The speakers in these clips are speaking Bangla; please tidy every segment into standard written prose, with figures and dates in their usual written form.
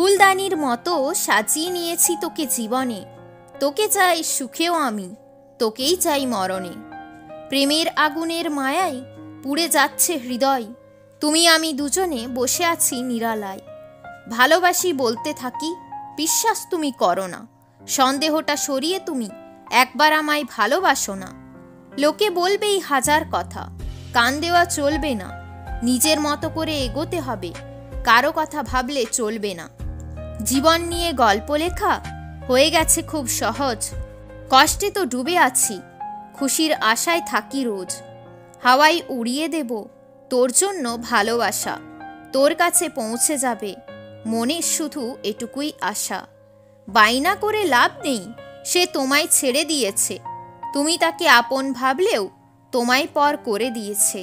ফুলদানির মতো সাজিয়ে নিয়েছি তোকে জীবনে, তোকে চাই সুখেও আমি, তোকেই চাই মরণে। প্রেমের আগুনের মায়ায় পুড়ে যাচ্ছে হৃদয়, তুমি আমি দুজনে বসে আছি নিরালায়। ভালোবাসি বলতে থাকি, বিশ্বাস তুমি করো না, সন্দেহটা সরিয়ে তুমি একবার আমায় ভালোবাসো না। লোকে বলবেই হাজার কথা, কান দেওয়া চলবে না, নিজের মতো করে এগোতে হবে, কারো কথা ভাবলে চলবে না। জীবন নিয়ে গল্প লেখা হয়ে গেছে খুব সহজ, কষ্টে তো ডুবে আছি, খুশির আশায় থাকি রোজ। হাওয়ায় উড়িয়ে দেব তোর জন্য ভালোবাসা, তোর কাছে পৌঁছে যাবে মনের শুধু এটুকুই আশা। বাইনা করে লাভ নেই, সে তোমায় ছেড়ে দিয়েছে, তুমি তাকে আপন ভাবলেও তোমায় পর করে দিয়েছে।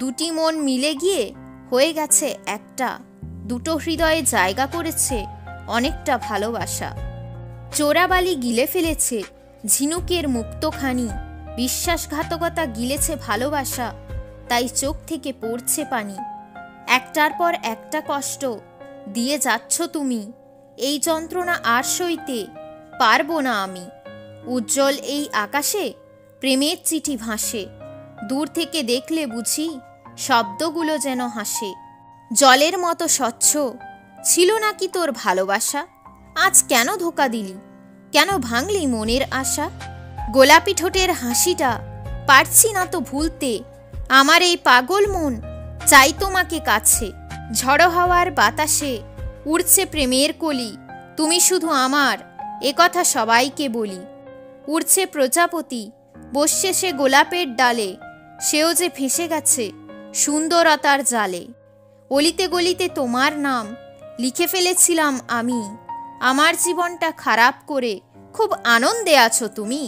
দুটি মন মিলে গিয়ে হয়ে গেছে একটা, দুটো হৃদয়ে জায়গা করেছে অনেকটা ভালোবাসা। চোরাবালি গিলে ফেলেছে ঝিনুকের মুক্তখানি, বিশ্বাসঘাতকতা গিলেছে ভালোবাসা, তাই চোখ থেকে পড়ছে পানি। একটার পর একটা কষ্ট দিয়ে যাচ্ছ তুমি, এই যন্ত্রণা আর সইতে পারবো না আমি। উজ্জ্বল এই আকাশে প্রেমের চিঠি ভাসে, দূর থেকে দেখলে বুঝি শব্দগুলো যেন হাসে। জলের মতো স্বচ্ছ ছিল নাকি তোর ভালোবাসা, আজ কেন ধোকা দিলি, কেন ভাঙলি মনের আশা। গোলাপি ঠোঁটের হাসিটা পারছি না তো ভুলতে, আমার এই পাগল মন চাই তোমাকে কাছে। ঝড়ো হাওয়ার বাতাসে উড়ছে প্রেমের কলি, তুমি শুধু আমার একথা সবাইকে বলি। উড়ছে প্রজাপতি বসছে সে গোলাপের ডালে, সেও যে ফেসে গেছে সুন্দরতার জালে। অলিতে গলিতে তোমার নাম লিখে ফেলেছিলাম আমি, আমার জীবনটা খারাপ করে খুব আনন্দে আছো তুমি।